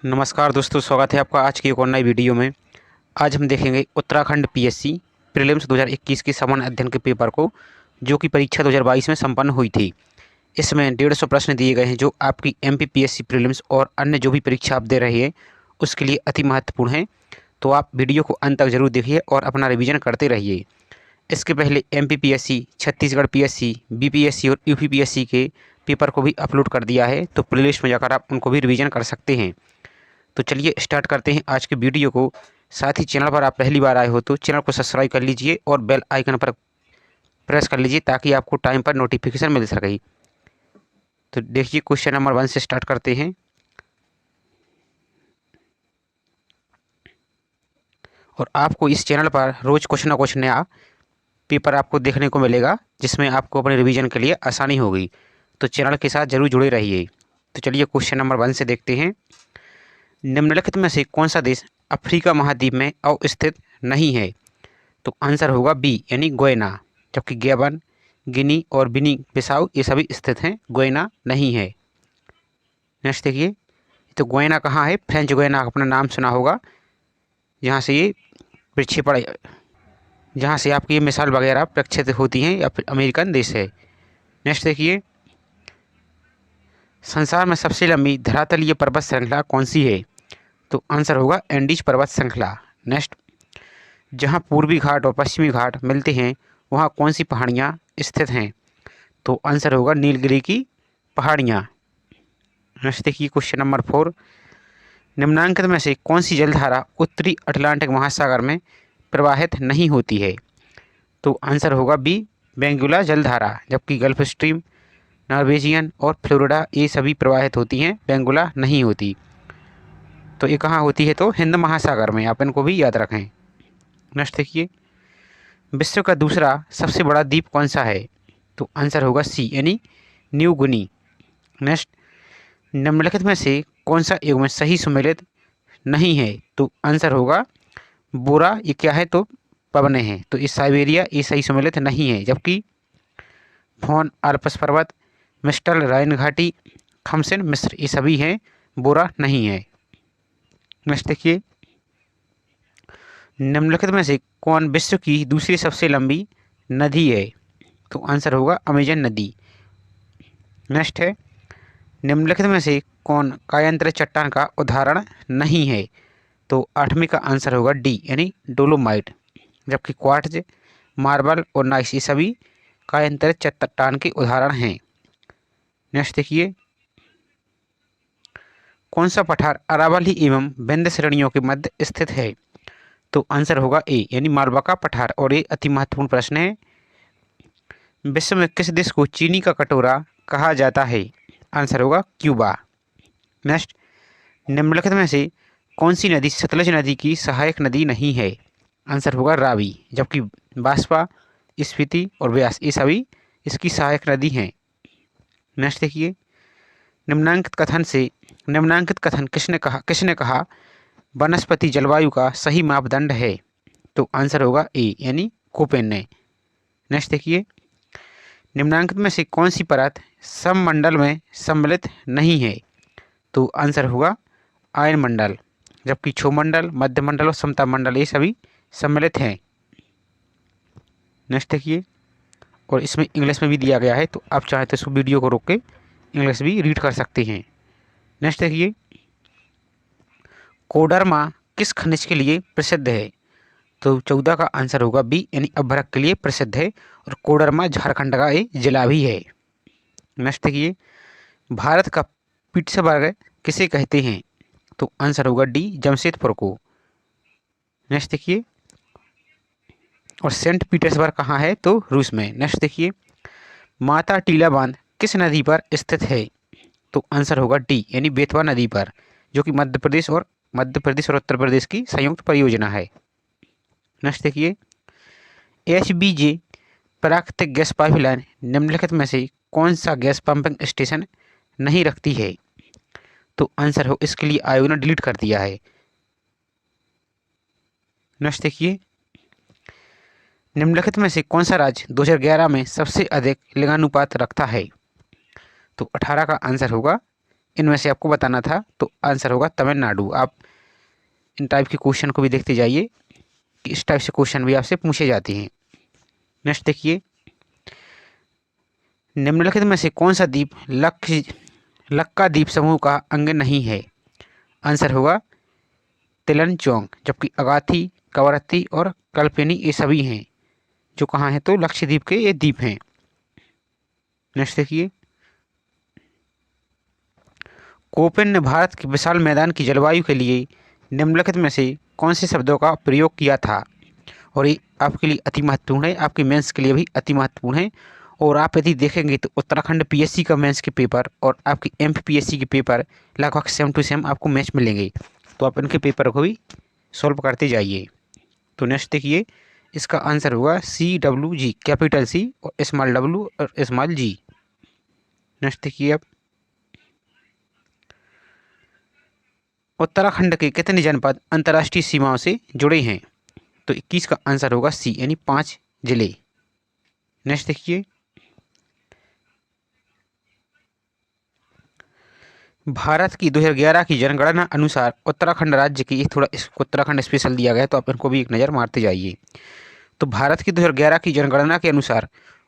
नमस्कार दोस्तों, स्वागत है आपका आज की एक और नई वीडियो में। आज हम देखेंगे उत्तराखंड पीएससी प्रीलिम्स 2021 के सामान्य अध्ययन के पेपर को, जो कि परीक्षा 2022 में संपन्न हुई थी। इसमें 150 प्रश्न दिए गए हैं जो आपकी एमपीपीएससी प्रीलिम्स और अन्य जो भी परीक्षा आप दे रहे हैं उसके लिए अति महत्वपूर्ण हैं। तो आप वीडियो को अंत तक जरूर देखिए और अपना रिवीजन करते रहिए। इसके पहले एमपीपीएससी, छत्तीसगढ़ पीएससी, बीपीएससी और यूपीपीएससी के पेपर को भी अपलोड कर दिया है, तो प्लेलिस्ट में जाकर आप उनको भी रिवीजन कर सकते हैं। तो चलिए स्टार्ट करते हैं आज की वीडियो को। साथ ही चैनल पर आप पहली बार आए हो तो चैनल को सब्सक्राइब कर लीजिए और बेल आइकन पर प्रेस कर लीजिए ताकि आपको टाइम पर नोटिफिकेशन मिल सके। तो देखिए, क्वेश्चन नंबर 1 से स्टार्ट करते हैं। और आपको इस चैनल पर रोज़ कुछ ना कुछ नया पेपर आपको देखने को मिलेगा, जिसमें आपको अपने रिवीजन के लिए आसानी होगी। तो चैनल के साथ ज़रूर जुड़े रहिए। तो चलिए क्वेश्चन नंबर 1 से देखते हैं। निम्नलिखित में से कौन सा देश अफ्रीका महाद्वीप में अवस्थित नहीं है? तो आंसर होगा बी यानी गोयना, जबकि गैबन, गिनी और बिनी बिसाऊ ये सभी स्थित हैं, गोयना नहीं है। नेक्स्ट देखिए, तो गोयना कहाँ है? फ्रेंच गोयना अपना नाम सुना होगा, यहाँ से ये प्रक्षेपण, जहाँ से आपकी ये मिसाइल वगैरह प्रक्षेपित होती हैं, या फिर अमेरिकन देश है। नेक्स्ट देखिए, संसार में सबसे लंबी धरातलीय पर्वत श्रृंखला कौन सी है? तो आंसर होगा एंडीज पर्वत श्रृंखला। नेक्स्ट, जहाँ पूर्वी घाट और पश्चिमी घाट मिलते हैं वहाँ कौन सी पहाड़ियाँ स्थित हैं? तो आंसर होगा नीलगिरी की पहाड़ियाँ। नेक्स्ट देखिए, क्वेश्चन नंबर 4। निम्नांकित में से कौन सी जलधारा उत्तरी अटलांटिक महासागर में प्रवाहित नहीं होती है? तो आंसर होगा बी बेंगुला जलधारा, जबकि गल्फ स्ट्रीम, नॉर्वेजियन और फ्लोरिडा ये सभी प्रवाहित होती हैं, बेंगुला नहीं होती। तो ये कहाँ होती है? तो हिंद महासागर में, आप इनको भी याद रखें। नेक्स्ट देखिए, विश्व का दूसरा सबसे बड़ा द्वीप कौन सा है? तो आंसर होगा सी यानी न्यू गिनी। नेक्स्ट, निम्नलिखित में से कौन सा युग्म सही सुमेलित नहीं है? तो आंसर होगा बोरा, ये क्या है? तो पवने हैं, तो इस साइबेरिया ये सही सुमेलित नहीं है, जबकि फोन आल्प्स पर्वत, मिस्टल राइन घाटी, खमसिन मिस्र ये सभी हैं, बोरा नहीं है। नेक्स्ट देखिए, निम्नलिखित में से कौन विश्व की दूसरी सबसे लंबी नदी है? तो आंसर होगा अमेजन नदी। नेक्स्ट है, निम्नलिखित में से कौन कायांतर चट्टान का उदाहरण नहीं है? तो 8वीं का आंसर होगा डी यानी डोलोमाइट, जबकि क्वार्ट्ज, मार्बल और नाइस ये सभी कायांतर चट्टान के उदाहरण हैं। नेक्स्ट देखिए, कौन सा पठार अरावली एवं विंध्य श्रेणियों के मध्य स्थित है? तो आंसर होगा ए यानी मालवा का पठार। और ये अति महत्वपूर्ण प्रश्न है, विश्व में किस देश को चीनी का कटोरा कहा जाता है? आंसर होगा क्यूबा। नेक्स्ट, निम्नलिखित में से कौन सी नदी सतलज नदी की सहायक नदी नहीं है? आंसर होगा रावी, जबकि बांसवा, स्पीति और व्यास ये सभी इसकी सहायक नदी हैं। नेक्स्ट देखिए, निम्नांकित कथन किसने कहा वनस्पति जलवायु का सही मापदंड है? तो आंसर होगा ए यानी कोपेन ने। नेक्स्ट देखिए, निम्नांकित में से कौन सी परत सममंडल में सम्मिलित नहीं है? तो आंसर होगा आयन मंडल, जबकि क्षोमंडल, मध्य मंडल और समता मंडल ये सभी सम्मिलित हैं। नेक्स्ट देखिए, और इसमें इंग्लिश में भी दिया गया है, तो आप चाहें तो इस वीडियो को रोक के इंग्लिश भी रीड कर सकते हैं। नेक्स्ट देखिए, कोडरमा किस खनिज के लिए प्रसिद्ध है? तो 14 का आंसर होगा बी यानी अभ्रक के लिए प्रसिद्ध है, और कोडरमा झारखंड का एक जिला भी है। नेक्स्ट देखिए, भारत का पिट्सबर्ग किसे कहते हैं? तो आंसर होगा डी जमशेदपुर को। नेक्स्ट देखिए, और सेंट पीटर्सबर्ग कहाँ है? तो रूस में। नेक्स्ट देखिए, माता टीला बांध किस नदी पर स्थित है? तो आंसर होगा डी यानी बेतवा नदी पर, जो कि मध्य प्रदेश और उत्तर प्रदेश की संयुक्त परियोजना है। नेक्स्ट देखिए, एचबीजे प्राकृतिक गैस पाइपलाइन निम्नलिखित में से कौन सा गैस पंपिंग स्टेशन नहीं रखती है? तो आंसर हो इसके लिए आयोग ने डिलीट कर दिया है। नेक्स्ट देखिए, निम्नलिखित में से कौन सा राज्य 2011 में सबसे अधिक लिंगानुपात रखता है? तो 18 का आंसर होगा इनमें से आपको बताना था, तो आंसर होगा तमिलनाडु। आप इन टाइप के क्वेश्चन को भी देखते जाइए कि इस टाइप से क्वेश्चन भी आपसे पूछे जाते हैं। नेक्स्ट देखिए, निम्नलिखित में से कौन सा द्वीप लक्का द्वीप समूह का अंग नहीं है? आंसर होगा तिलनचोंग, जबकि अगाथी, कवरत्ती और कल्पेनी ये सभी हैं जो कहाँ हैं, तो लक्षद्वीप के ये द्वीप हैं। नेक्स्ट देखिए, कोपेन ने भारत के विशाल मैदान की जलवायु के लिए निम्नलिखित में से कौन से शब्दों का प्रयोग किया था? और ये आपके लिए अति महत्वपूर्ण है, आपके मेंस के लिए भी अति महत्वपूर्ण है। और आप यदि देखेंगे तो उत्तराखंड पीएससी का मेंस के पेपर और आपकी एमपीपीएससी के पेपर लगभग सेम टू सेम आपको मैच मिलेंगे, तो आप इनके पेपर को भी सॉल्व करते जाइए। तो नेक्स्ट देखिए, इसका आंसर होगा CWG, कैपिटल C और स्मॉल w और स्मॉल g। नेक्स्ट देखिए, आप उत्तराखंड के कितने जनपद अंतर्राष्ट्रीय सीमाओं से जुड़े हैं? तो 21 का आंसर होगा C, यानी 5 जिले। नेक्स्ट देखिए, भारत की 2011 की जनगणना अनुसार उत्तराखंड राज्य की, थोड़ा उत्तराखंड स्पेशल दिया गया है तो आप इनको भी एक नज़र मारते जाइए। तो भारत की 2011 की जनगणना के अनुसार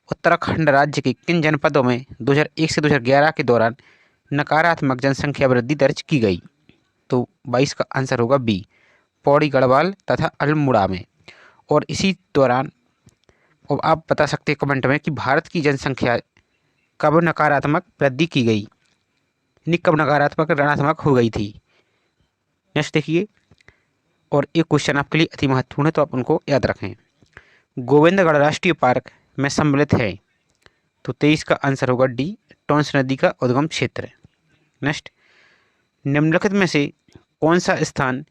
उत्तराखंड राज्य के किन जनपदों में 2001 से 2011 के दौरान नकारात्मक जनसंख्या वृद्धि दर्ज की गई? तो 22 का आंसर होगा B, पौड़ी गढ़वाल तथा अल्मोड़ा में। और इसी दौरान अब आप बता सकते हैं कमेंट में कि भारत की जनसंख्या कब नकारात्मक वृद्धि की गई, यानी कब नकारात्मक ऋणात्मक हो गई थी। नेक्स्ट देखिए, और एक क्वेश्चन आपके लिए अति महत्वपूर्ण है तो आप उनको याद रखें। गोविंदगढ़ राष्ट्रीय पार्क में सम्मिलित है? तो 23 का आंसर होगा D, टोंस नदी का उद्गम क्षेत्र। नेक्स्ट, निम्नलिखित में से कौन सा स्थान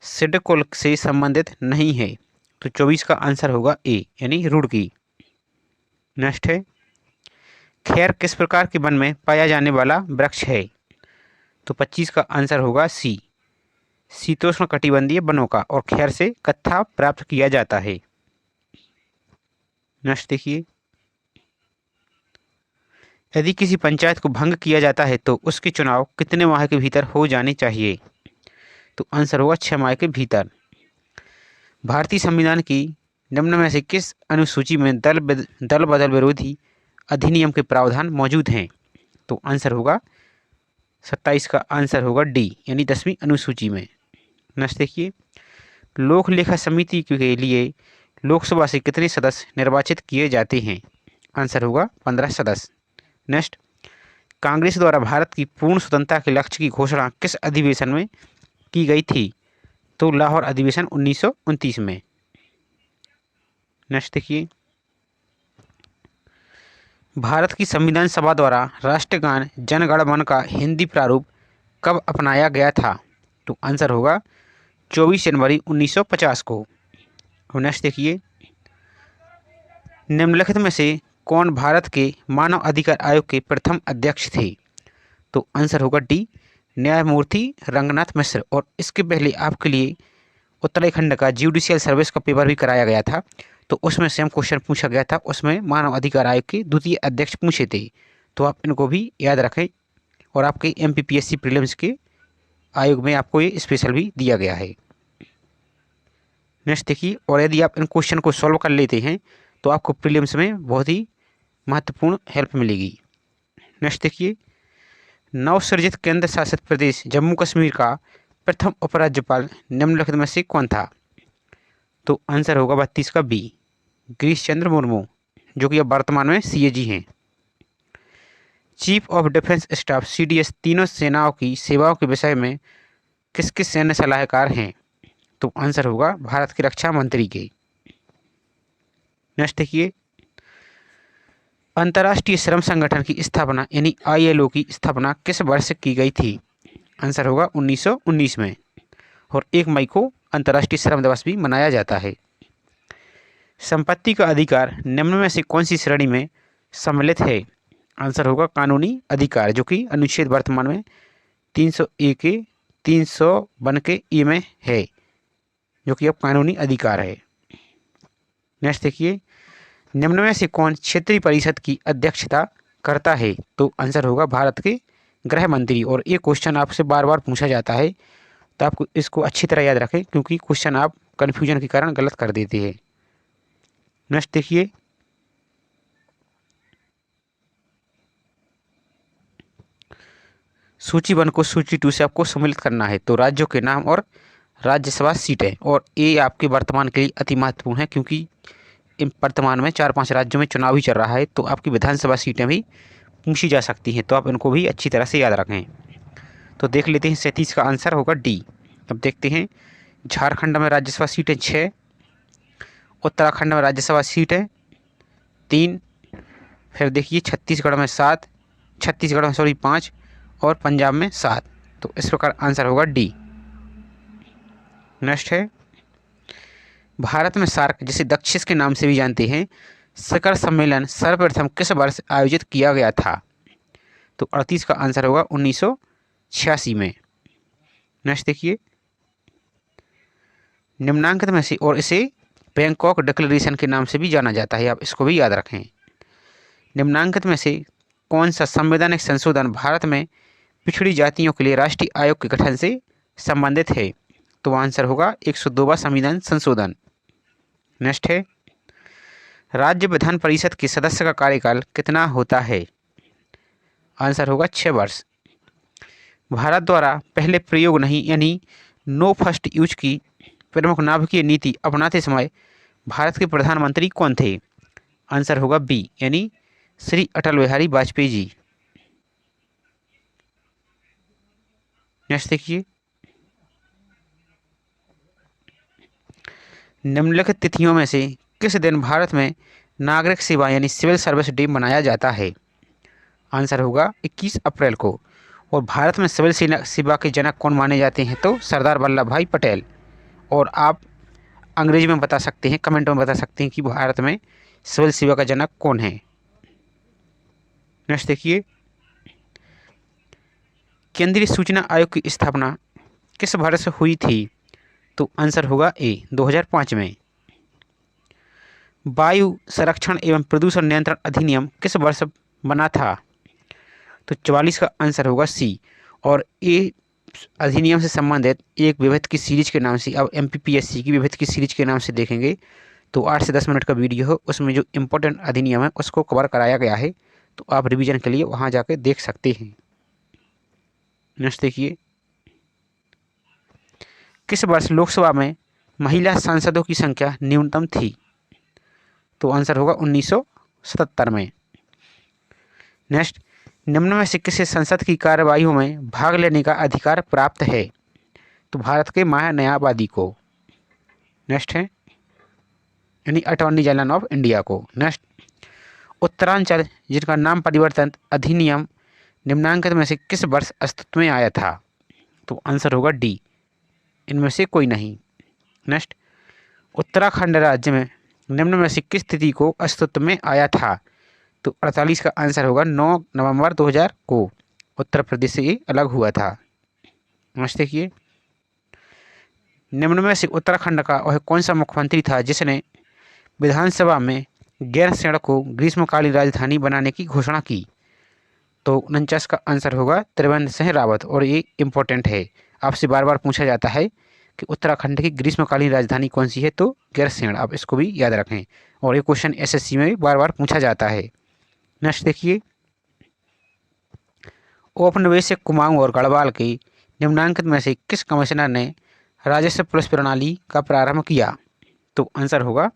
सिडकुल से संबंधित नहीं है? तो 24 का आंसर होगा A, यानी रुड़की। नेक्स्ट है, खैर किस प्रकार के वन में पाया जाने वाला वृक्ष है? तो 25 का आंसर होगा C, शीतोष्ण कटिबंधीय वनों का, और खैर से कत्था प्राप्त किया जाता है। नेक्स्ट देखिए, यदि किसी पंचायत को भंग किया जाता है तो उसके चुनाव कितने माह के भीतर हो जाने चाहिए? तो आंसर होगा 6 माह के भीतर। भारतीय संविधान की निम्न में से किस अनुसूची में दल बदल विरोधी अधिनियम के प्रावधान मौजूद हैं? तो आंसर होगा 27 का आंसर होगा D, यानी 10वीं अनुसूची में। नेक्स्ट देखिए, लोक लेखा समिति के लिए लोकसभा से कितने सदस्य निर्वाचित किए जाते हैं? आंसर होगा 15 सदस्य। नेक्स्ट, कांग्रेस द्वारा भारत की पूर्ण स्वतंत्रता के लक्ष्य की घोषणा किस अधिवेशन में की गई थी? तो लाहौर अधिवेशन 1929 में। नेक्स्ट देखिए, भारत की संविधान सभा द्वारा राष्ट्रगान जन गण मन का हिंदी प्रारूप कब अपनाया गया था? तो आंसर होगा 24 जनवरी 1950 को। नेक्स्ट देखिए, निम्नलिखित में से कौन भारत के मानव अधिकार आयोग के प्रथम अध्यक्ष थे? तो आंसर होगा D, न्यायमूर्ति रंगनाथ मिश्र। और इसके पहले आपके लिए उत्तराखंड का जुडिशियल सर्विस का पेपर भी कराया गया था, तो उसमें सेम क्वेश्चन पूछा गया था, उसमें मानव अधिकार आयोग के द्वितीय अध्यक्ष पूछे थे, तो आप इनको भी याद रखें। और आपके MPPSC प्रीलिम्स के आयोग में आपको ये स्पेशल भी दिया गया है। नेक्स्ट देखिए, और यदि आप इन क्वेश्चन को सॉल्व कर लेते हैं तो आपको प्रीलिम्स में बहुत ही महत्वपूर्ण हेल्प मिलेगी। नेक्स्ट देखिए, नवसृजित केंद्र शासित प्रदेश जम्मू कश्मीर का प्रथम उपराज्यपाल निम्नलिखित में से कौन था? तो आंसर होगा 32 का B, गिरीश चंद्र मुर्मू, जो कि अब वर्तमान में CAG हैं। Chief of defence staff CDS तीनों सेनाओं की सेवाओं के विषय में किस किस सैन्य सलाहकार हैं? तो आंसर होगा भारत के रक्षा मंत्री के। नेक्स्ट देखिए, अंतर्राष्ट्रीय श्रम संगठन की स्थापना यानी ILO की स्थापना किस वर्ष की गई थी? आंसर होगा 1919 में। और 1 मई को अंतर्राष्ट्रीय श्रम दिवस भी मनाया जाता है। संपत्ति का अधिकार निम्न में से कौन सी श्रेणी में सम्मिलित है? आंसर होगा कानूनी अधिकार, जो कि अनुच्छेद वर्तमान में 301 के 352 के E में है, जो कि अब कानूनी अधिकार है। नेक्स्ट देखिए, निम्न में से कौन क्षेत्रीय परिषद की अध्यक्षता करता है? तो आंसर होगा भारत के गृह मंत्री। और ये क्वेश्चन आपसे बार बार पूछा जाता है, तो आपको इसको अच्छी तरह याद रखें, क्योंकि क्वेश्चन आप कन्फ्यूजन के कारण गलत कर देते हैं। नेक्स्ट देखिए, सूची 1 को सूची 2 से आपको सम्मिलित करना है। तो राज्यों के नाम और राज्यसभा सीटें, और ये आपके वर्तमान के लिए अति महत्वपूर्ण है, क्योंकि वर्तमान में 4-5 राज्यों में चुनाव ही चल रहा है, तो आपकी विधानसभा सीटें भी पूछी जा सकती हैं, तो आप इनको भी अच्छी तरह से याद रखें। तो देख लेते हैं, 37 का आंसर होगा डी। अब देखते हैं, झारखंड में राज्यसभा सीटें 6, उत्तराखंड में राज्यसभा सीटें 3, फिर देखिए छत्तीसगढ़ में 7, छत्तीसगढ़ में 5 और पंजाब में 7। तो इस प्रकार आंसर होगा डी। नेक्स्ट है, भारत में सार्क, जिसे दक्षिस के नाम से भी जानते हैं, शिखर सम्मेलन सर्वप्रथम किस वर्ष आयोजित किया गया था? तो 38 का आंसर होगा 1986 में। नेक्स्ट देखिए, निम्नांकित में से, और इसे बैंकॉक डिक्लेरेशन के नाम से भी जाना जाता है, आप इसको भी याद रखें, निम्नांकित में से कौन सा संवैधानिक संशोधन भारत में पिछड़ी जातियों के लिए राष्ट्रीय आयोग के गठन से संबंधित है? तो आंसर होगा 102वां संविधान संशोधन। नेक्स्ट है, राज्य विधान परिषद के सदस्य का कार्यकाल कितना होता है? आंसर होगा 6 वर्ष। भारत द्वारा पहले प्रयोग नहीं यानी नो फर्स्ट यूज की प्रमुख नाभिकीय नीति अपनाते समय भारत के प्रधानमंत्री कौन थे? आंसर होगा बी, यानी श्री अटल बिहारी वाजपेयी जी। नेक्स्ट देखिए, निम्नलिखित तिथियों में से किस दिन भारत में नागरिक सेवा यानी सिविल सर्विस डे मनाया जाता है? आंसर होगा 21 अप्रैल को। और भारत में सिविल सेवा के जनक कौन माने जाते हैं? तो सरदार वल्लभ भाई पटेल। और आप अंग्रेजी में बता सकते हैं, कमेंट में बता सकते हैं कि भारत में सिविल सेवा का जनक कौन है। नेक्स्ट देखिए, केंद्रीय सूचना आयोग की स्थापना किस वर्ष हुई थी? तो आंसर होगा ए, 2005 में। वायु संरक्षण एवं प्रदूषण नियंत्रण अधिनियम किस वर्ष बना था? तो 44 का आंसर होगा सी। और ये अधिनियम से संबंधित एक विविध की सीरीज के नाम से, अब MPPSC की विविध की सीरीज के नाम से देखेंगे तो 8 से 10 मिनट का वीडियो हो, उसमें जो इम्पोर्टेंट अधिनियम है उसको कवर कराया गया है, तो आप रिवीजन के लिए वहाँ जाकर देख सकते हैं। नेक्स्ट देखिए, किस वर्ष लोकसभा में महिला सांसदों की संख्या न्यूनतम थी? तो आंसर होगा 1977 में। नेक्स्ट, निम्न में से किसे संसद की कार्यवाहियों में भाग लेने का अधिकार प्राप्त है? तो भारत के महान्यायवादी को। नेक्स्ट है, यानी अटॉर्नी जनरल ऑफ इंडिया को। नेक्स्ट, उत्तरांचल जिनका नाम परिवर्तन अधिनियम निम्नांकित में से किस वर्ष अस्तित्व में आया था? तो आंसर होगा डी, इनमें से कोई नहीं। नेक्स्ट, उत्तराखंड राज्य में निम्न में से किस तिथि को अस्तित्व में आया था? तो 48 का आंसर होगा 9 नवंबर 2000 को उत्तर प्रदेश से ये अलग हुआ था। नेक्स्ट देखिए, निम्न में से उत्तराखंड का वह कौन सा मुख्यमंत्री था जिसने विधानसभा में गैरसैंण को ग्रीष्मकालीन राजधानी बनाने की घोषणा की? तो 49 का आंसर होगा त्रिवेंद्र सिंह रावत। और ये इम्पोर्टेंट है, आपसे बार बार पूछा जाता है कि उत्तराखंड की ग्रीष्मकालीन राजधानी कौन सी है? तो गैरसैंण, आप इसको भी याद रखें, और ये क्वेश्चन SSC में भी बार बार पूछा जाता है। नेक्स्ट देखिए, औपनिवेशिक कुमाऊं और गढ़वाल के निम्नांकित में से किस कमिश्नर ने राजस्व पुलिस प्रणाली का प्रारंभ किया? तो आंसर होगा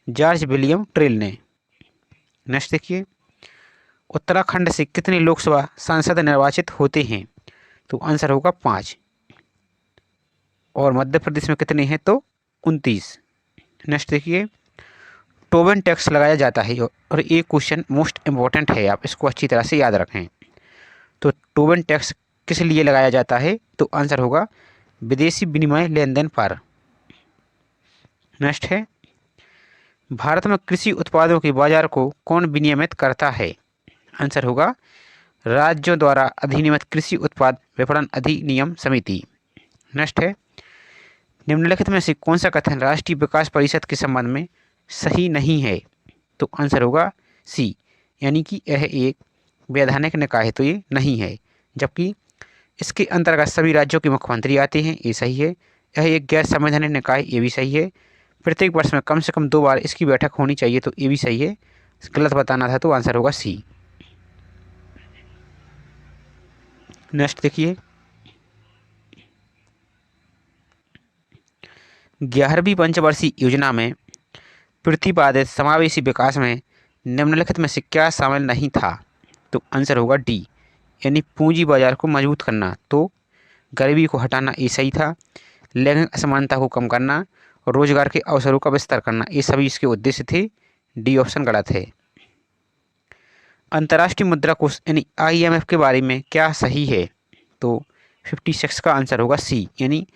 जॉर्ज विलियम ट्रेल ने। नेक्स्ट देखिए, उत्तराखंड से कितने लोकसभा सांसद निर्वाचित होते हैं? तो आंसर होगा 5। और मध्य प्रदेश में कितने हैं? तो 29। नेक्स्ट देखिए, टोबन टैक्स लगाया जाता है, और ये क्वेश्चन मोस्ट इम्पॉर्टेंट है, आप इसको अच्छी तरह से याद रखें। तो टोबन टैक्स किस लिए लगाया जाता है? तो आंसर होगा विदेशी विनिमय लेन देन पर। नेक्स्ट है, भारत में कृषि उत्पादों के बाजार को कौन विनियमित करता है? आंसर होगा राज्यों द्वारा अधिनियमित कृषि उत्पाद विपणन अधिनियम समिति। नेक्स्ट है, निम्नलिखित में से कौन सा कथन राष्ट्रीय विकास परिषद के संबंध में सही नहीं है? तो आंसर होगा सी, यानी कि यह एक वैधानिक निकाय है, तो ये नहीं है। जबकि इसके अंतर्गत सभी राज्यों के मुख्यमंत्री आते हैं, ये सही है। यह एक गैर संवैधानिक निकाय, ये भी सही है। प्रत्येक वर्ष में कम से कम 2 बार इसकी बैठक होनी चाहिए, तो ये भी सही है। गलत बताना था तो आंसर होगा सी। नेक्स्ट देखिए, 11वीं पंचवर्षीय योजना में प्रतिपादित समावेशी विकास में निम्नलिखित में से क्या शामिल नहीं था? तो आंसर होगा डी, यानी पूंजी बाजार को मजबूत करना। तो गरीबी को हटाना, ये सही था। लैंगिक असमानता को कम करना और रोजगार के अवसरों का विस्तार करना, ये सभी इसके उद्देश्य थे। डी ऑप्शन गलत है। अंतर्राष्ट्रीय मुद्रा कोष यानी IMF के बारे में क्या सही है? तो 56 का आंसर होगा सी, यानी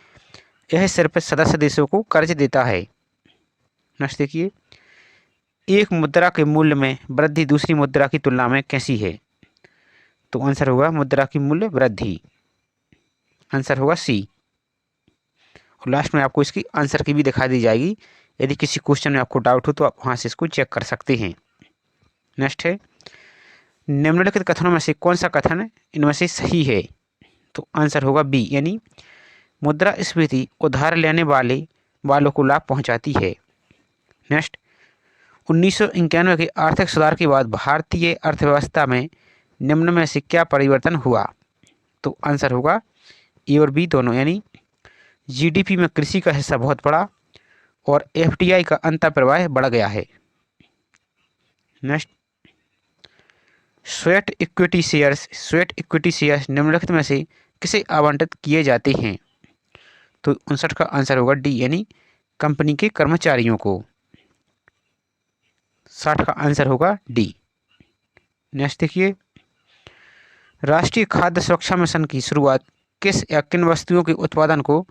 यह सिर्फ सदस्य देशों को कर्ज देता है। नेक्स्ट देखिए, एक मुद्रा के मूल्य में वृद्धि दूसरी मुद्रा की तुलना में कैसी है? तो आंसर होगा मुद्रा की मूल्य वृद्धि, आंसर होगा सी। और लास्ट में आपको इसकी आंसर की भी दिखा दी जाएगी। यदि किसी क्वेश्चन में आपको डाउट हो तो आप वहाँ से इसको चेक कर सकते हैं। नेक्स्ट है, निम्नलिखित कथनों में से कौन सा कथन इनमें से सही है? तो आंसर होगा बी, यानी मुद्रास्फीति उधार लेने वालों को लाभ पहुंचाती है। नेक्स्ट, 1991 के आर्थिक सुधार के बाद भारतीय अर्थव्यवस्था में निम्न में से क्या परिवर्तन हुआ? तो आंसर होगा ए और बी दोनों, यानी GDP में कृषि का हिस्सा बहुत बड़ा और FDI का अंतर्प्रवाह बढ़ गया है। नेक्स्ट, स्वेट इक्विटी शेयर्स निम्नलिखित में से किसे आवंटित किए जाते हैं? तो 59 का आंसर होगा डी, यानी कंपनी के कर्मचारियों को। 60 का आंसर होगा डी। नेक्स्ट देखिए, राष्ट्रीय खाद्य सुरक्षा मिशन की शुरुआत किस या किन वस्तुओं के उत्पादन को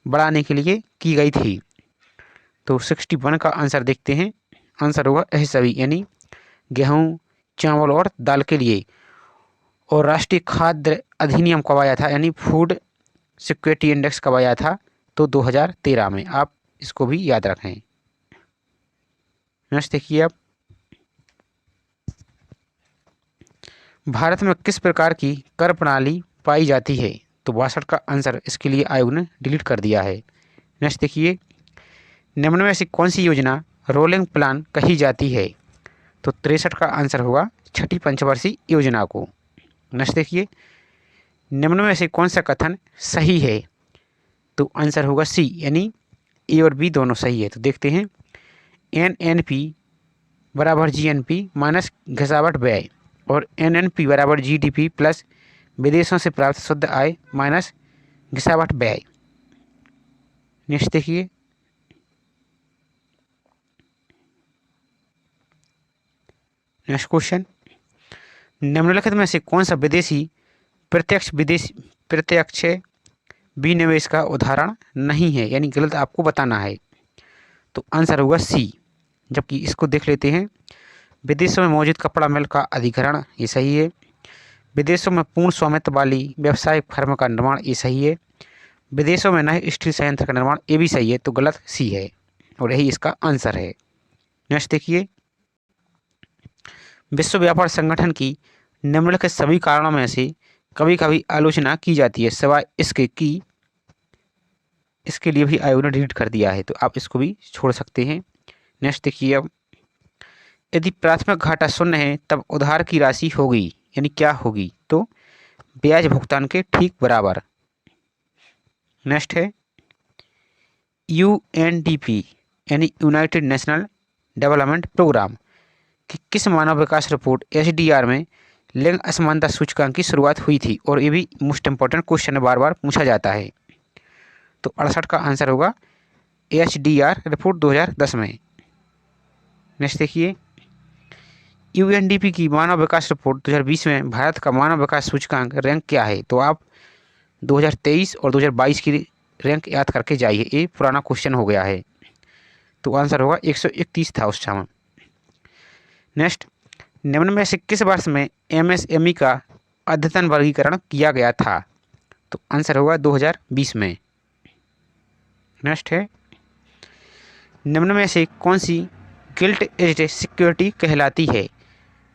बढ़ाने के लिए की गई थी? तो 61 का आंसर देखते हैं। आंसर होगा यह सभी, यानी गेहूँ, चावल और दाल के लिए। और राष्ट्रीय खाद्य अधिनियम कब आया था, यानी फूड सिक्योरिटी इंडेक्स कब आया था? तो 2013 में। आप इसको भी याद रखें। नेक्स्ट देखिए, आप भारत में किस प्रकार की कर प्रणाली पाई जाती है? तो 62 का आंसर इसके लिए आयोग ने डिलीट कर दिया है। नेक्स्ट देखिए, निम्न में से कौन सी योजना रोलिंग प्लान कही जाती है? तो 63 का आंसर होगा छठी पंचवर्षीय योजना को। नेक्स्ट देखिए, निम्न में से कौन सा कथन सही है? तो आंसर होगा सी, यानी ए और बी दोनों सही है। तो देखते हैं, NNP बराबर GNP माइनस घिसावट व्यय और NNP बराबर GDP प्लस विदेशों से प्राप्त शुद्ध आय माइनस घिसावट व्यय। नेक्स्ट देखिए, नेक्स्ट क्वेश्चन, निम्नलिखित में से कौन सा प्रत्यक्ष विनिवेश का उदाहरण नहीं है, यानी गलत आपको बताना है? तो आंसर होगा सी, जबकि इसको देख लेते हैं। विदेशों में मौजूद कपड़ा मिल का अधिग्रहण, ये सही है। विदेशों में पूर्ण स्वामित्व वाली व्यावसायिक फर्म का निर्माण, ये सही है। विदेशों में नए स्टील संयंत्र का निर्माण, ये भी सही है। तो गलत सी है और यही इसका आंसर है। नेक्स्ट देखिए, विश्व व्यापार संगठन की निम्नलिखित सभी कारणों में से कभी कभी आलोचना की जाती है सिवाय इसके कि इसके लिए भी आयोग ने डिलीट कर दिया है, तो आप इसको भी छोड़ सकते हैं। नेक्स्ट देखिए, अब यदि प्राथमिक घाटा शून्य है तब उधार की राशि होगी, यानी क्या होगी? तो ब्याज भुगतान के ठीक बराबर। नेक्स्ट है, UNDP यानी यूनाइटेड नेशनल डेवलपमेंट प्रोग्राम कि किस मानव विकास रिपोर्ट SDR में लिंग असमानता सूचकांक की शुरुआत हुई थी? और ये भी मोस्ट इंपॉर्टेंट क्वेश्चन बार बार पूछा जाता है। तो 68 का आंसर होगा HDR रिपोर्ट 2010 में। नेक्स्ट देखिए, UNDP की मानव विकास रिपोर्ट 2020 में भारत का मानव विकास सूचकांक रैंक क्या है? तो आप 2023 और 2022 की रैंक याद करके जाइए, ये पुराना क्वेश्चन हो गया है। तो आंसर होगा 131 था उस समय। नेक्स्ट, निम्न में से किस वर्ष में MSME का अद्यतन वर्गीकरण किया गया था? तो आंसर होगा 2020 में। नेक्स्ट है, निम्न में से कौन सी गिल्ट एज्ड सिक्योरिटी कहलाती है?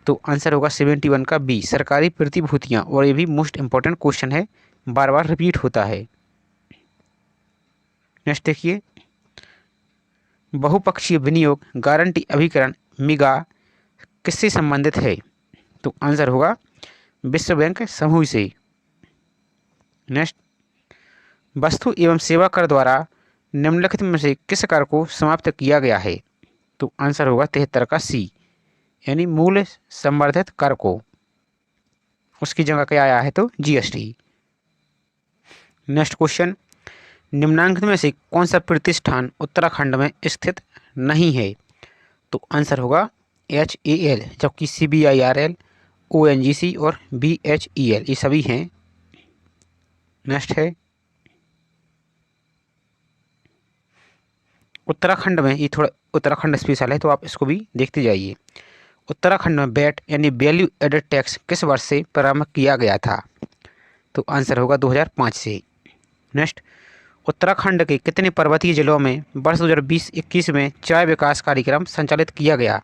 तो आंसर होगा 71 का बी, सरकारी प्रतिभूतियां। और ये भी मोस्ट इंपॉर्टेंट क्वेश्चन है, बार बार रिपीट होता है। नेक्स्ट देखिए, बहुपक्षीय विनियोग गारंटी अभिकरण मिगा किससे संबंधित है? तो आंसर होगा विश्व बैंक समूह से। नेक्स्ट, वस्तु एवं सेवा कर द्वारा निम्नलिखित में से किस कर को समाप्त किया गया है? तो आंसर होगा 73 का सी, यानी मूल्य संवर्धित कर को, उसकी जगह क्या आया है? तो जीएसटी। नेक्स्ट क्वेश्चन, निम्नांकित में से कौन सा प्रतिष्ठान उत्तराखंड में स्थित नहीं है? तो आंसर होगा HAL, जबकि CBIRL, ONGC और BHEL ये सभी हैं। नेक्स्ट है, उत्तराखंड में, ये थोड़ा उत्तराखंड स्पेशल है तो आप इसको भी देखते जाइए। उत्तराखंड में वैट यानी वैल्यू एडेड टैक्स किस वर्ष से प्रारंभ किया गया था? तो आंसर होगा 2005 से। नेक्स्ट, उत्तराखंड के कितने पर्वतीय जिलों में वर्ष 2020-21 में चाय विकास कार्यक्रम संचालित किया गया?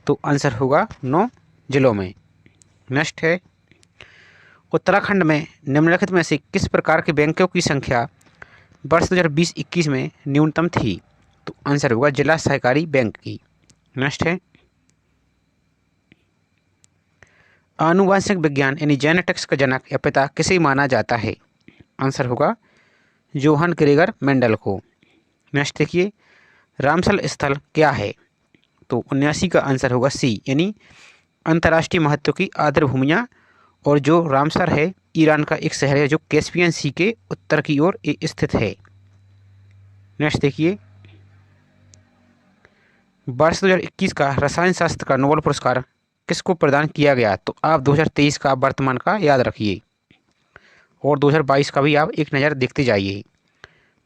तो आंसर होगा 9 जिलों में। नेक्स्ट है, उत्तराखंड में निम्नलिखित में से किस प्रकार के बैंकों की संख्या वर्ष 2020-21 में न्यूनतम थी? तो आंसर होगा जिला सहकारी बैंक की। नेक्स्ट है, आनुवांशिक विज्ञान यानी जेनेटिक्स का जनक या पिता किसे माना जाता है? आंसर होगा जोहान ग्रेगर मेंडल को। नेक्स्ट देखिए, रामसल स्थल क्या है? तो 79 का आंसर होगा सी, यानी अंतर्राष्ट्रीय महत्व की आर्द्र भूमियाँ। और जो रामसर है ईरान का एक शहर है जो कैस्पियन सी के उत्तर की ओर स्थित है। नेक्स्ट देखिए, वर्ष 2021 का रसायन शास्त्र का नोबेल पुरस्कार किसको प्रदान किया गया? तो आप 2023 का वर्तमान का याद रखिए और 2022 का भी आप एक नज़र देखते जाइए।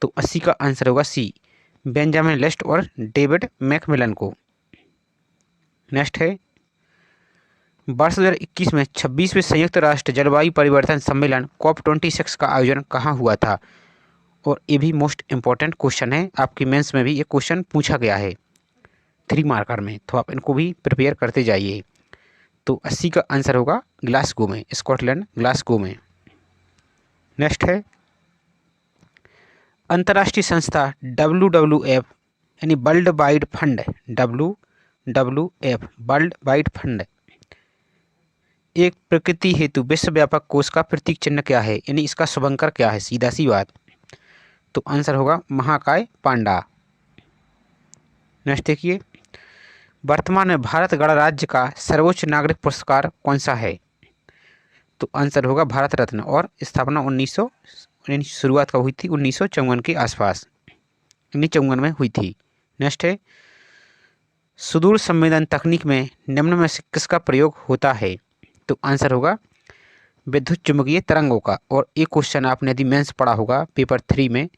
तो 80 का आंसर होगा सी, बेंजामिन लिस्ट और डेविड मैकमिलन को। नेक्स्ट है, वर्ष 2021 में 26वें संयुक्त राष्ट्र जलवायु परिवर्तन सम्मेलन COP26 का आयोजन कहाँ हुआ था? और ये भी मोस्ट इम्पॉर्टेंट क्वेश्चन है, आपकी मेंस में भी ये क्वेश्चन पूछा गया है 3 मार्कर में, तो आप इनको भी प्रिपेयर करते जाइए। तो 80 का आंसर होगा ग्लासगो में, स्कॉटलैंड ग्लासगो में। नेक्स्ट है, अंतर्राष्ट्रीय संस्था WWF यानी world wide fund, WWF world wide fund, एक प्रकृति हेतु विश्वव्यापक कोष का प्रतीक चिन्ह क्या है? यानी इसका शुभंकर क्या है? सीधा सी बात। तो आंसर होगा महाकाय पांडा। नेक्स्ट देखिए, वर्तमान में भारत गणराज्य का सर्वोच्च नागरिक पुरस्कार कौन सा है? तो आंसर होगा भारत रत्न, और स्थापना 1900 शुरुआत कब हुई थी? 1954 के आसपास, 1954 में हुई थी। नेक्स्ट है, सुदूर संवेदन तकनीक में निम्न में से किसका प्रयोग होता है? तो आंसर होगा विद्युत चुम्बकीय तरंगों का। और एक क्वेश्चन आपने यदि मेंस पढ़ा होगा पेपर 3 में,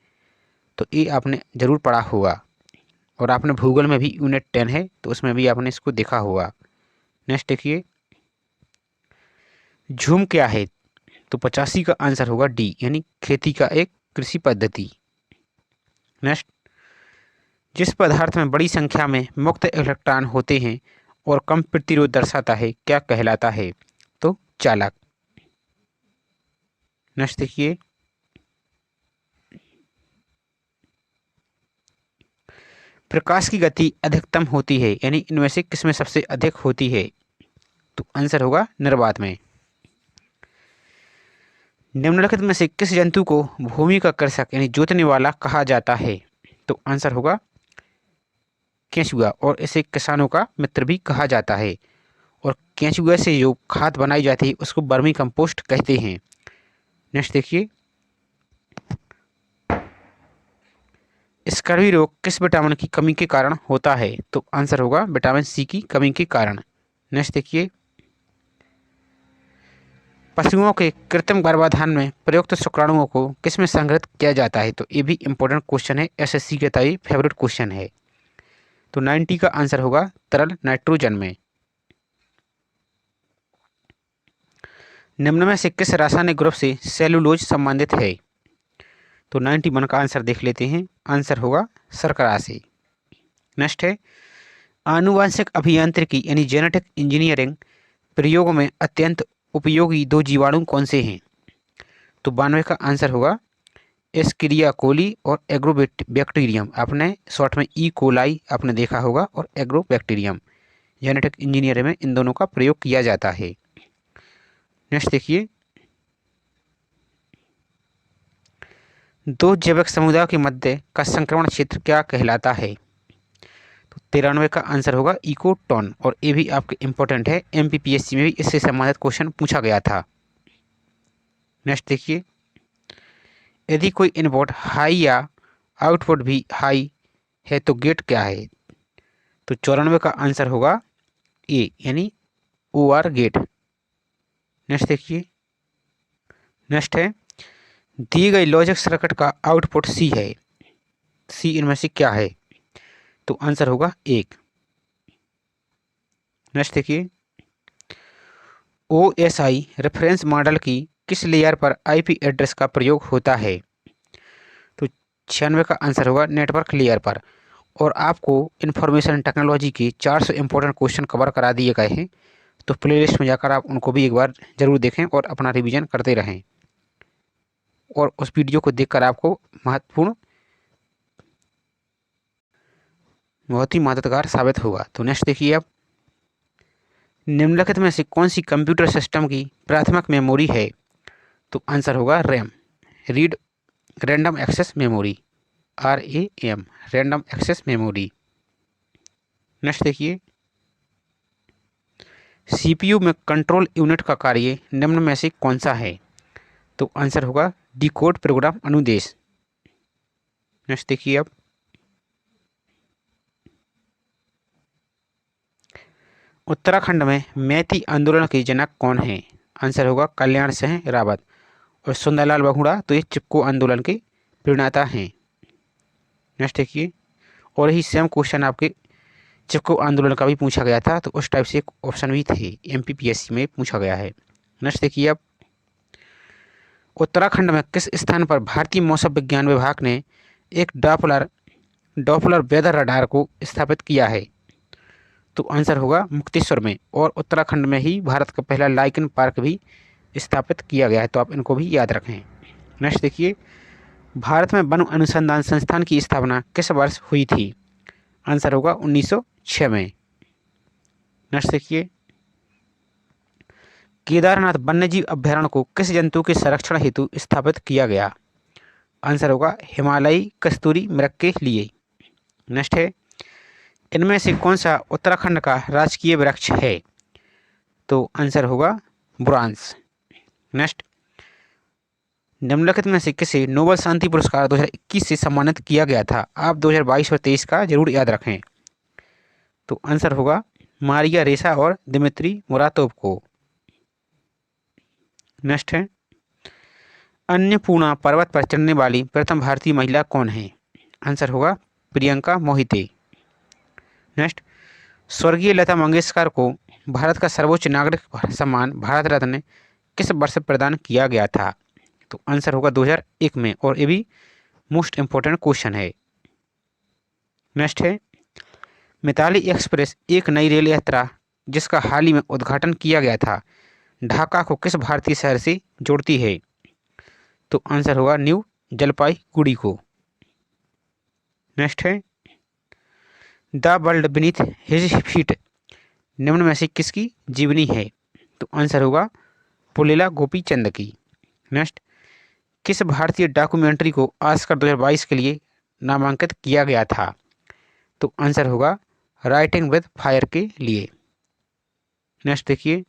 तो ये आपने ज़रूर पढ़ा होगा, और आपने भूगोल में भी यूनिट 10 है तो उसमें भी आपने इसको देखा होगा। नेक्स्ट देखिए, झूम क्या है? तो 85 का आंसर होगा डी, यानी खेती का एक कृषि पद्धति। नेक्स्ट, जिस पदार्थ में बड़ी संख्या में मुक्त इलेक्ट्रॉन होते हैं और कम प्रतिरोध दर्शाता है क्या कहलाता है? तो चालक। नेक्स्ट देखिए, प्रकाश की गति अधिकतम होती है, यानी इनमें से किसमें सबसे अधिक होती है? तो आंसर होगा निर्वात में। निम्नलिखित में से किस जंतु को भूमि का कृषक यानी जोतने वाला कहा जाता है? तो आंसर होगा केंचुआ, और इसे किसानों का मित्र भी कहा जाता है। और केंचुआ से जो खाद बनाई जाती है उसको वर्मी कंपोस्ट कहते हैं। नेक्स्ट देखिए, स्कर्वी रोग किस विटामिन की कमी के कारण होता है? तो आंसर होगा विटामिन सी की कमी के कारण। नेक्स्ट देखिए, पशुओं के कृत्रिम गर्भाधान में प्रयुक्त शुक्राणुओं को किस में संग्रहित किया जाता है? तो ये भी इंपॉर्टेंट क्वेश्चन है, SSC के लिए फेवरेट क्वेश्चन है। तो 90 का आंसर होगा तरल नाइट्रोजन में। निम्न में से किस रासायनिक ग्रुप से सेलुलोज संबंधित है? तो 91 का आंसर देख लेते हैं, आंसर होगा शर्करा से। नेक्स्ट है, आनुवांशिक अभियांत्रिकी यानी जेनेटिक इंजीनियरिंग प्रयोगों में अत्यंत उपयोगी दो जीवाणु कौन से हैं? तो 92 का आंसर होगा एस्किरिया कोली और एग्रोबैक्टीरियम। आपने शॉर्ट में ई कोलाई आपने देखा होगा, और एग्रोबैक्टीरियम। जेनेटिक इंजीनियरिंग में इन दोनों का प्रयोग किया जाता है। नेक्स्ट देखिए, दो जैविक समुदायों के मध्य का संक्रमण क्षेत्र क्या कहलाता है? तो 93 का आंसर होगा इकोटोन, और ये भी आपके इंपॉर्टेंट है, एमपीपीएससी में भी इससे संबंधित क्वेश्चन पूछा गया था। नेक्स्ट देखिए, यदि कोई इनपुट हाई या आउटपुट भी हाई है तो गेट क्या है? तो 94 का आंसर होगा ए यानी OR गेट। नेक्स्ट देखिए, नेक्स्ट है, दी गई लॉजिक सर्किट का आउटपुट सी है, सी इनमें से क्या है? तो आंसर होगा 1। नेक्स्ट देखिए, OSI रेफरेंस मॉडल की किस लेयर पर IP एड्रेस का प्रयोग होता है? तो 96 का आंसर होगा नेटवर्क लेयर पर। और आपको इंफॉर्मेशन टेक्नोलॉजी के 400 इंपॉर्टेंट क्वेश्चन कवर करा दिए गए हैं, तो प्लेलिस्ट में जाकर आप उनको भी एक बार ज़रूर देखें और अपना रिवीजन करते रहें, और उस वीडियो को देखकर आपको बहुत ही मददगार साबित होगा। तो नेक्स्ट देखिए, आप निम्नलिखित में से कौन सी कंप्यूटर सिस्टम की प्राथमिक मेमोरी है? तो आंसर होगा RAM, read random access memory, RAM, random access memory. Next देखिए, CPU में कंट्रोल यूनिट का कार्य निम्न में से कौन सा है? तो आंसर होगा डिकोड प्रोग्राम अनुदेश। नेक्स्ट देखिए, अब उत्तराखंड में मैती आंदोलन के जनक कौन है? आंसर होगा कल्याण सिंह रावत। और सुंदरलाल बहुगुणा तो ये चिपको आंदोलन के प्रणेता हैं। नेक्स्ट देखिए, और ही सेम क्वेश्चन आपके चिपको आंदोलन का भी पूछा गया था, तो उस टाइप से एक ऑप्शन भी थे, एमपीपीएससी में पूछा गया है। नेक्स्ट देखिए, अब उत्तराखंड में किस स्थान पर भारतीय मौसम विज्ञान विभाग ने एक डॉपलर वेदर रडार को स्थापित किया है? तो आंसर होगा मुक्तेश्वर में। और उत्तराखंड में ही भारत का पहला लाइकन पार्क भी स्थापित किया गया है, तो आप इनको भी याद रखें। नेक्स्ट देखिए, भारत में वन अनुसंधान संस्थान की स्थापना किस वर्ष हुई थी? आंसर होगा 1906 में। नेक्स्ट देखिए, केदारनाथ वन्यजीव अभ्यारण्य को किस जंतु के संरक्षण हेतु स्थापित किया गया? आंसर होगा हिमालयी कस्तूरी मृग के लिए। नेक्स्ट है, इनमें से कौन सा उत्तराखंड का राजकीय वृक्ष है? तो आंसर होगा बुरांस। नेक्स्ट, निम्नलिखित में से किसे नोबेल शांति पुरस्कार 2021 से सम्मानित किया गया था? आप 2022 और 23 का जरूर याद रखें। तो आंसर होगा मारिया रेसा और दिमित्री मुरातोव को। नेक्स्ट है, अन्नपूर्णा पर्वत पर चढ़ने वाली प्रथम भारतीय महिला कौन है? आंसर होगा प्रियंका मोहिते। नेक्स्ट, स्वर्गीय लता मंगेशकर को भारत का सर्वोच्च नागरिक सम्मान भारत रत्न किस वर्ष प्रदान किया गया था? तो आंसर होगा 2001 में, और ये भी मोस्ट इंपॉर्टेंट क्वेश्चन है। नेक्स्ट है, मिताली एक्सप्रेस एक नई रेल यात्रा जिसका हाल ही में उद्घाटन किया गया था, ढाका को किस भारतीय शहर से जोड़ती है? तो आंसर होगा न्यू जलपाईगुड़ी को। नेक्स्ट है, the world beneath his feet निम्न में से किसकी जीवनी है? तो आंसर होगा पुलेला गोपीचंद की। नेक्स्ट, किस भारतीय डॉक्यूमेंट्री को ऑस्कर 2022 के लिए नामांकित किया गया था? तो आंसर होगा राइटिंग विद फायर के लिए। नेक्स्ट देखिए,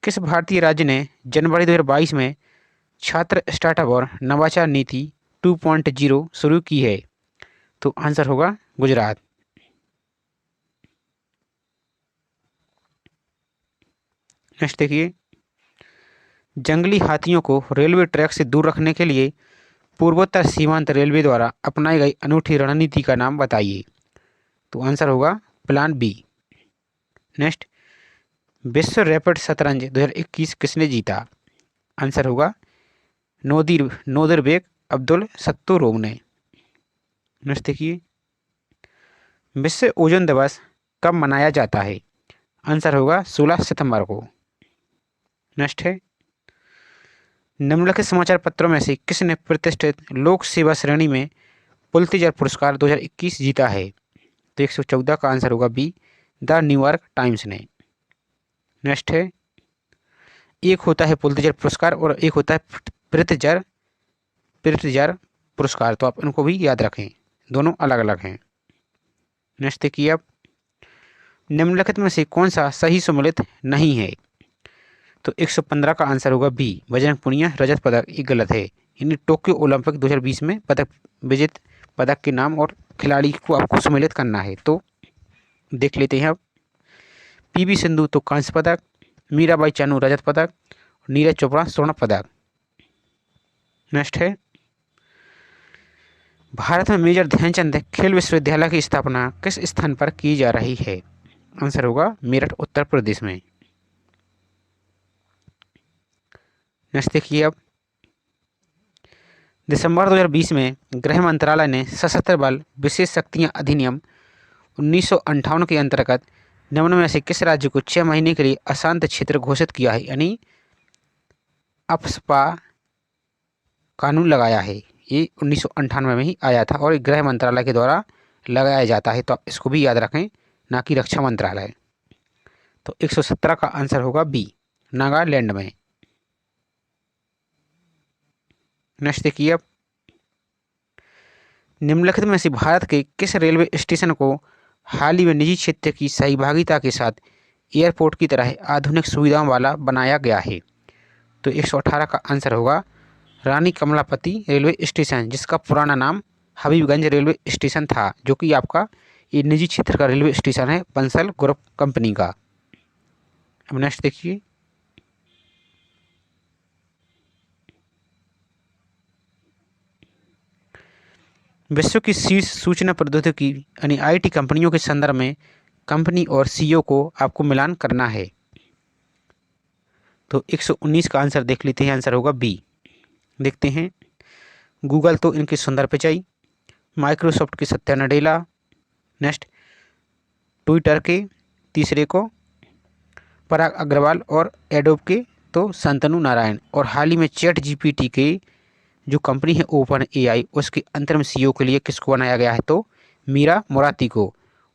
किस भारतीय राज्य ने जनवरी 2022 में छात्र स्टार्टअप और नवाचार नीति 2.0 शुरू की है? तो आंसर होगा गुजरात। नेक्स्ट देखिए, जंगली हाथियों को रेलवे ट्रैक से दूर रखने के लिए पूर्वोत्तर सीमांत रेलवे द्वारा अपनाई गई अनूठी रणनीति का नाम बताइए। तो आंसर होगा प्लान बी। नेक्स्ट, विश्व रैपिड शतरंज 2021 किसने जीता? आंसर होगा नोदिरबेक अब्दुल सत्तोरोव ने। नेक्स्ट देखिए, विश्व ओजोन दिवस कब मनाया जाता है? आंसर होगा 16 सितंबर को। नेक्स्ट है, निम्नलिखित समाचार पत्रों में से किसने प्रतिष्ठित लोक सेवा श्रेणी में पुलित्जर पुरस्कार 2021 जीता है? तो 114 का आंसर होगा बी, द न्यूयॉर्क टाइम्स ने। नेक्स्ट है, एक होता है पुलित्जर पुरस्कार और एक होता है प्रित्जर प्रित्जर पुरस्कार, तो आप इनको भी याद रखें, दोनों अलग अलग हैं। नेक्स्ट देखिए अब, निम्नलिखित में से कौन सा सही सम्मिलित नहीं है? तो 115 का आंसर होगा बी, बजरंग पुनिया रजत पदक। ये गलत है, यानी टोक्यो ओलंपिक 2020 में पदक विजेत पदक के नाम और खिलाड़ी को आपको सम्मिलित करना है। तो देख लेते हैं अब, पीवी सिंधु तो कांस्य पदक, मीराबाई चानू रजत पदक, नीरज चोपड़ा स्वर्ण पदक। नेक्स्ट है, भारत में मेजर ध्यानचंद खेल विश्वविद्यालय की स्थापना किस स्थान पर की जा रही है? आंसर होगा मेरठ उत्तर प्रदेश में। नेक्स्ट देखिए अब, दिसंबर 2020 में गृह मंत्रालय ने सशस्त्र बल विशेष शक्तियां अधिनियम 1958 के अंतर्गत निम्न में से किस राज्य को 6 महीने के लिए अशांत क्षेत्र घोषित किया है, यानी अफस्पा कानून लगाया है? ये 1998 में ही आया था और गृह मंत्रालय के द्वारा लगाया जाता है, तो आप इसको भी याद रखें, ना कि रक्षा मंत्रालय। तो 117 का आंसर होगा बी, नागालैंड में। नेक्स्ट देखिए अब, निम्नलिखित में से भारत के किस रेलवे स्टेशन को हाल ही में निजी क्षेत्र की सहभागिता के साथ एयरपोर्ट की तरह आधुनिक सुविधाओं वाला बनाया गया है? तो 118 का आंसर होगा रानी कमलापति रेलवे स्टेशन, जिसका पुराना नाम हबीबगंज रेलवे स्टेशन था, जो कि आपका ये निजी क्षेत्र का रेलवे स्टेशन है बंसल ग्रुप कंपनी का। अब नेक्स्ट देखिए, विश्व की शीर्ष सूचना प्रौद्योगिकी यानी आईटी कंपनियों के संदर्भ में कंपनी और सीईओ को आपको मिलान करना है। तो 119 का आंसर देख लेते हैं, आंसर होगा बी। देखते हैं, गूगल तो इनकी सुंदर पिचाई, माइक्रोसॉफ्ट की सत्या नडेला, नेक्स्ट ट्विटर के तीसरे को पराग अग्रवाल और एडोब के तो शांतनु नारायण, और हाल ही में चैट जीपीटी के जो कंपनी है ओपन एआई, उसके अंतरिम सीईओ के लिए किसको बनाया गया है? तो मीरा मोराती को।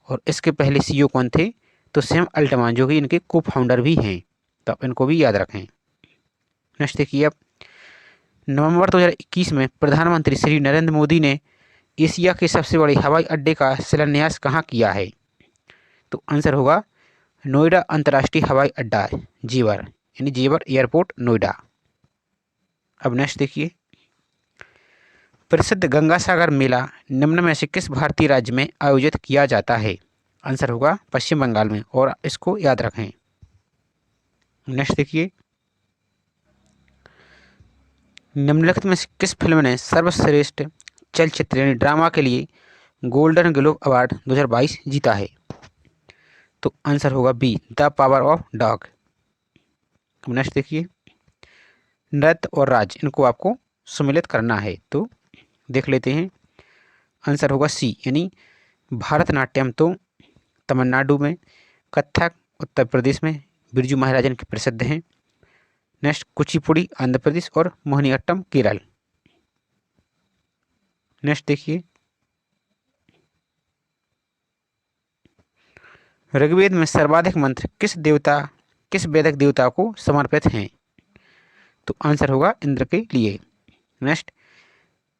और इसके पहले सीईओ कौन थे? तो सैम अल्टमान, जो कि इनके को फाउंडर भी हैं, तो आप इनको भी याद रखें। नेक्स्ट देखिए अब, नवंबर 2021 में प्रधानमंत्री श्री नरेंद्र मोदी ने एशिया के सबसे बड़े हवाई अड्डे का शिलान्यास कहाँ किया है? तो आंसर होगा नोएडा अंतर्राष्ट्रीय हवाई अड्डा, जेवर, यानी जेवर एयरपोर्ट नोएडा। अब नेक्स्ट देखिए, प्रसिद्ध गंगासागर मेला निम्न में से किस भारतीय राज्य में आयोजित किया जाता है? आंसर होगा पश्चिम बंगाल में, और इसको याद रखें। नेक्स्ट देखिए, निम्नलिखित में से किस फिल्म ने सर्वश्रेष्ठ चलचित्र यानी ड्रामा के लिए गोल्डन ग्लोब अवार्ड 2022 जीता है? तो आंसर होगा B, the power of dog. Next देखिए, नृत्य और राज, इनको आपको सम्मिलित करना है, तो देख लेते हैं, आंसर होगा सी, यानी भारतनाट्यम तो तमिलनाडु में, कथक उत्तर प्रदेश में, बिरजू महाराजन के प्रसिद्ध हैं, नेक्स्ट कुचिपुड़ी आंध्र प्रदेश और मोहिनीअट्टम केरल। नेक्स्ट देखिए, ऋग्वेद में सर्वाधिक मंत्र किस वैदिक देवता को समर्पित हैं? तो आंसर होगा इंद्र के लिए। नेक्स्ट,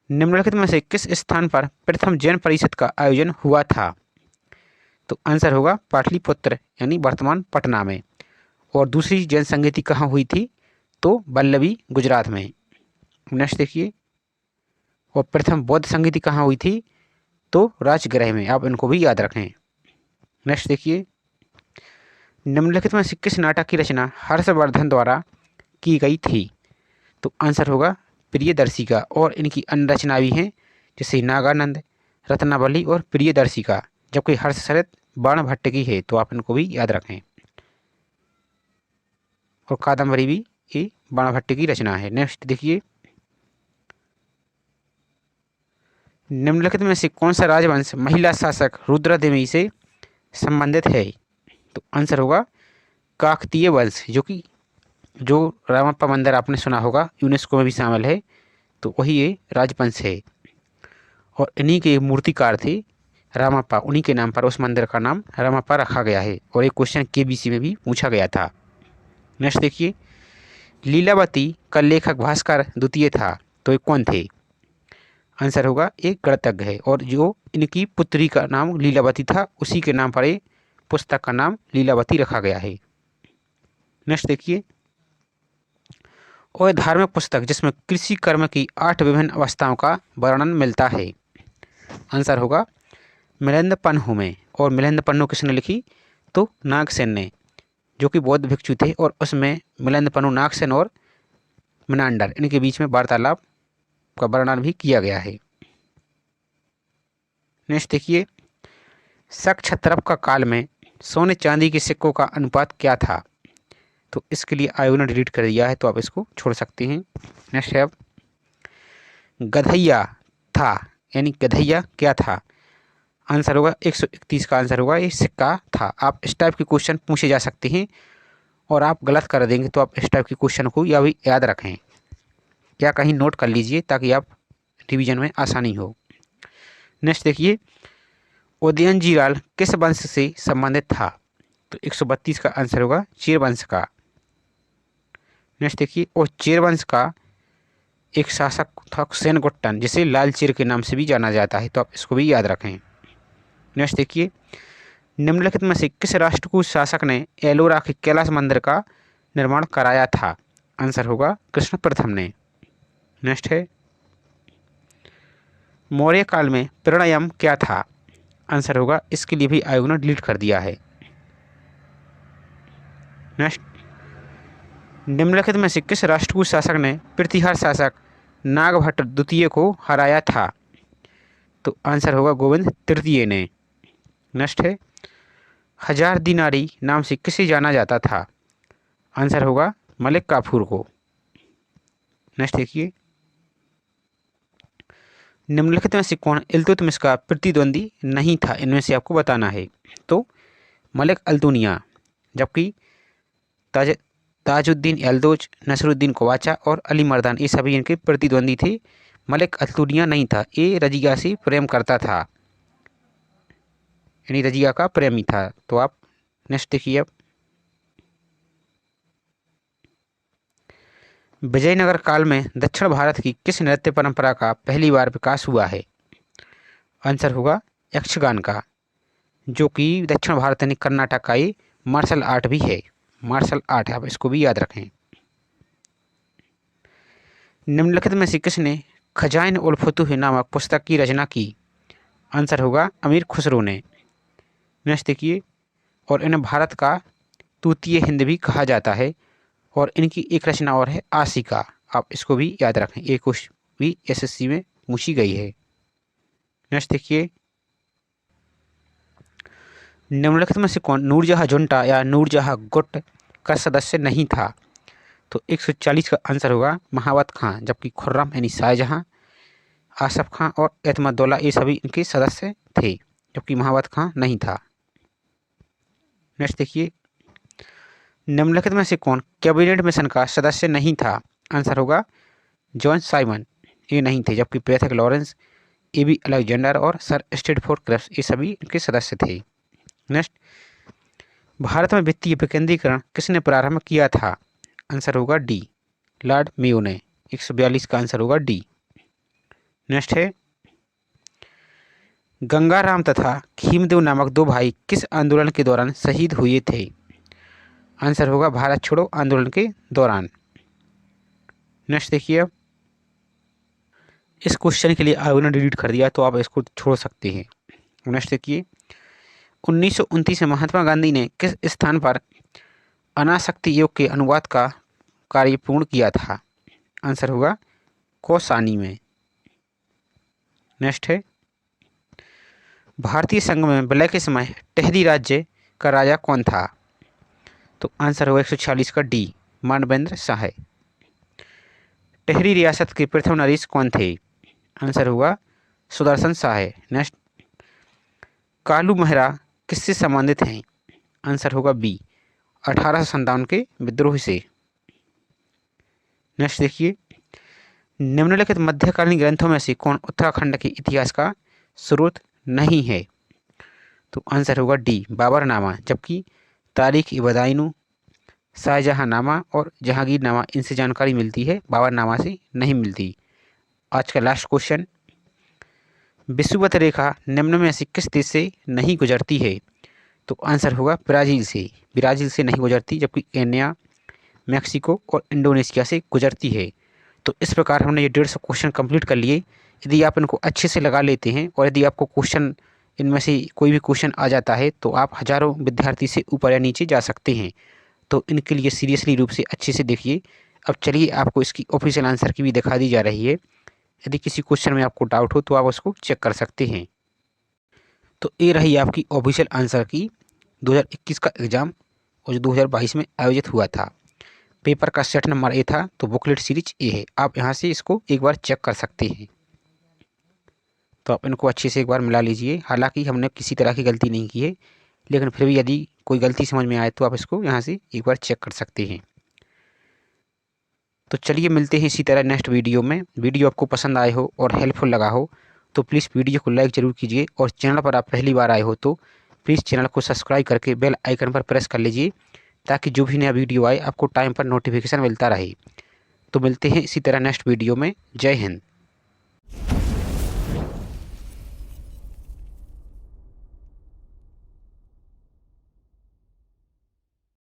निम्नलिखित में से किस स्थान पर प्रथम जैन परिषद का आयोजन हुआ था? तो आंसर होगा पाटलिपुत्र, यानी वर्तमान पटना में। और दूसरी जैन संगीति कहाँ हुई थी? तो वल्लभी गुजरात में। नेक्स्ट देखिए, और प्रथम बौद्ध संगीति कहाँ हुई थी? तो राजगृह में, आप इनको भी याद रखें। नेक्स्ट देखिए, निम्नलिखित में से किस नाटक की रचना हर्षवर्धन द्वारा की गई थी? तो आंसर होगा प्रियदर्शिका, और इनकी अन्य रचना भी हैं, जैसे नागानंद, रत्नावली और प्रियदर्शिका, जबकि हर्षचरित बाणभट्ट की है, तो आप इनको भी याद रखें। और कादम्बरी भी ये बाणभट्ट की रचना है। नेक्स्ट देखिए, निम्नलिखित में से कौन सा राजवंश महिला शासक रुद्रदेवी से संबंधित है? तो आंसर होगा काकतीय वंश, जो रामप्पा मंदिर आपने सुना होगा, यूनेस्को में भी शामिल है, तो वही ये राजवंश है। और इन्हीं के मूर्तिकार थे रामप्पा, उन्हीं के नाम पर उस मंदिर का नाम रामप्पा रखा गया है। और एक क्वेश्चन केबीसी में भी पूछा गया था। नेक्स्ट देखिए, लीलावती का लेखक भास्कर द्वितीय था, तो ये कौन थे? आंसर होगा एक गणितज्ञ है, और जो इनकी पुत्री का नाम लीलावती था, उसी के नाम पर ये पुस्तक का नाम लीलावती रखा गया है। नेक्स्ट देखिए, और धार्मिक पुस्तक जिसमें कृषि कर्म की 8 विभिन्न अवस्थाओं का वर्णन मिलता है। आंसर होगा मिलिंद पन्हु में। और मिलिंद पन्हु किसने लिखी? तो नागसेन ने, जो कि बौद्ध भिक्षु थे, और उसमें मिलिंद पन्हु, नागसेन और मिनांडर, इनके बीच में वार्तालाप का वर्णन भी किया गया है। नेक्स्ट देखिए, शक क्षत्रप का काल में सोने चांदी के सिक्कों का अनुपात क्या था? तो इसके लिए आयोग ने डिलीट कर दिया है, तो आप इसको छोड़ सकते हैं। नेक्स्ट है अब गधैया था, यानी गधैया क्या था? आंसर होगा 131 का आंसर होगा ये सिक्का था। आप इस टाइप के क्वेश्चन पूछे जा सकते हैं, और आप गलत कर देंगे तो आप इस टाइप के क्वेश्चन को या भी याद रखें या कहीं नोट कर लीजिए, ताकि आप रिवीजन में आसानी हो। नेक्स्ट देखिए, उदयनजीलाल किस वंश से संबंधित था? तो 132 का आंसर होगा चेर वंश का। नेक्स्ट देखिए, और चेर वंश का एक शासक था सेनगुट्टन, जिसे लाल चेर के नाम से भी जाना जाता है, तो आप इसको भी याद रखें। नेक्स्ट देखिए, निम्नलिखित में से किस राष्ट्रकूट शासक ने एलोरा के कैलाश मंदिर का निर्माण कराया था? आंसर होगा कृष्ण प्रथम ने। नेक्स्ट है, मौर्य काल में प्रणयम क्या था? आंसर होगा, इसके लिए भी आयोग ने डिलीट कर दिया है। नेक्स्ट, निम्नलिखित में से किस राष्ट्रकूट शासक ने प्रतिहार शासक नागभट्ट द्वितीय को हराया था? तो आंसर होगा गोविंद तृतीय ने। नेक्स्ट है, हजार दिनारी नाम से किसे जाना जाता था? आंसर होगा मलिक काफूर को। नेक्स्ट देखिए, निम्नलिखित में से कौन इल्तुतमिश का प्रतिद्वंदी नहीं था? इनमें से आपको बताना है। तो मलिक अल्तुनिया, जबकि ताजुद्दीन यल्दोज, नसरुद्दीन कोवाचा और अली मर्दान, ये सभी इनके प्रतिद्वंदी थे। मलिक अल्तुनिया नहीं था, ये रजिया से प्रेम करता था, यानी रजिया का प्रेमी था। तो आप नेक्स्ट देखिए, अब विजयनगर काल में दक्षिण भारत की किस नृत्य परंपरा का पहली बार विकास हुआ है? आंसर होगा यक्षगान का, जो कि दक्षिण भारत यानी कर्नाटक का ये मार्शल आर्ट भी है। मार्शल आर्ट है, आप इसको भी याद रखें। निम्नलिखित में से किसने खजाइन उल फुतूह नामक पुस्तक की रचना की? आंसर होगा अमीर खुसरो ने। नेक्स्ट देखिए, और इन्हें भारत का तूतीय हिंद भी कहा जाता है, और इनकी एक रचना और है आशिका, आप इसको भी याद रखें, ये क्वेश्चन भी एसएससी में पूछी गई है। नेक्स्ट देखिए, निम्नलिखित में से कौन नूरजहाँ जुंटा या नूरजहाँ गुट का सदस्य नहीं था? तो 140 का आंसर होगा महावत खां, जबकि खुर्रम यानी शाहजहाँ, आसफ खां और एतमद्दौला ये सभी इनके सदस्य थे, जबकि महावत खां नहीं था। नेक्स्ट देखिए, निम्नलिखित में से कौन कैबिनेट मिशन का सदस्य नहीं था? आंसर होगा जॉन साइमन, ये नहीं थे, जबकि पैथिक लॉरेंस, एबी अलेक्जेंडर और सर स्टेटफोर्ड क्रिप्स ये सभी इनके सदस्य थे। नेक्स्ट, भारत में वित्तीय विकेंद्रीकरण किसने प्रारंभ किया था? आंसर होगा डी, लॉर्ड मेयो ने। 142 का आंसर होगा डी। नेक्स्ट है, गंगाराम तथा खीमदेव नामक दो भाई किस आंदोलन के दौरान शहीद हुए थे? आंसर होगा भारत छोड़ो आंदोलन के दौरान। नेक्स्ट देखिए, अब इस क्वेश्चन के लिए आयोग ने डिलीट कर दिया, तो आप इसको छोड़ सकते हैं। नेक्स्ट देखिए, 1929 में महात्मा गांधी ने किस स्थान पर अनासक्ति योग के अनुवाद का कार्य पूर्ण किया था? आंसर होगा कौसानी में। नेक्स्ट है, भारतीय संघ में विलय के समय टेहरी राज्य का राजा कौन था? तो आंसर होगा 146 का डी, मानवेंद्र शाह। टेहरी रियासत के प्रथम नरेश कौन थे? आंसर होगा सुदर्शन शाह। नेक्स्ट, कालू मेहरा किससे संबंधित हैं? आंसर होगा बी, 1857 के विद्रोह से। नेक्स्ट देखिए, निम्नलिखित मध्यकालीन ग्रंथों में से कौन उत्तराखंड के इतिहास का स्रोत नहीं है? तो आंसर होगा डी, बाबरनामा। जबकि तारीख-ए-बदायूं, शाहजहांनामा और जहांगीरनामा इनसे जानकारी मिलती है, बाबरनामा से नहीं मिलती। आज का लास्ट क्वेश्चन, विषुवत रेखा निम्न में से किस देश से नहीं गुजरती है? तो आंसर होगा ब्राज़ील से। ब्राज़ील से नहीं गुजरती, जबकि केन्या, मैक्सिको और इंडोनेशिया से गुजरती है। तो इस प्रकार हमने ये 150 क्वेश्चन कंप्लीट कर लिए। यदि आप इनको अच्छे से लगा लेते हैं और यदि आपको क्वेश्चन इनमें से कोई भी क्वेश्चन आ जाता है तो आप हज़ारों विद्यार्थी से ऊपर या नीचे जा सकते हैं। तो इनके लिए सीरियसली रूप से अच्छे से देखिए। अब चलिए आपको इसकी ऑफिशियल आंसर की भी दिखा दी जा रही है। यदि किसी क्वेश्चन में आपको डाउट हो तो आप उसको चेक कर सकते हैं। तो ये रही आपकी ऑफिशियल आंसर की 2021 का एग्ज़ाम और जो 2022 में आयोजित हुआ था। पेपर का सेट नंबर ए था, तो बुकलेट सीरीज ए है। आप यहाँ से इसको एक बार चेक कर सकते हैं। तो आप इनको अच्छे से एक बार मिला लीजिए। हालांकि हमने किसी तरह की गलती नहीं की है, लेकिन फिर भी यदि कोई गलती समझ में आए तो आप इसको यहाँ से एक बार चेक कर सकते हैं। तो चलिए मिलते हैं इसी तरह नेक्स्ट वीडियो में। वीडियो आपको पसंद आए हो और हेल्पफुल लगा हो तो प्लीज़ वीडियो को लाइक ज़रूर कीजिए, और चैनल पर आप पहली बार आए हो तो प्लीज़ चैनल को सब्सक्राइब करके बेल आइकन पर प्रेस कर लीजिए, ताकि जो भी नया वीडियो आए आपको टाइम पर नोटिफिकेशन मिलता रहे। तो मिलते हैं इसी तरह नेक्स्ट वीडियो में। जय हिंद।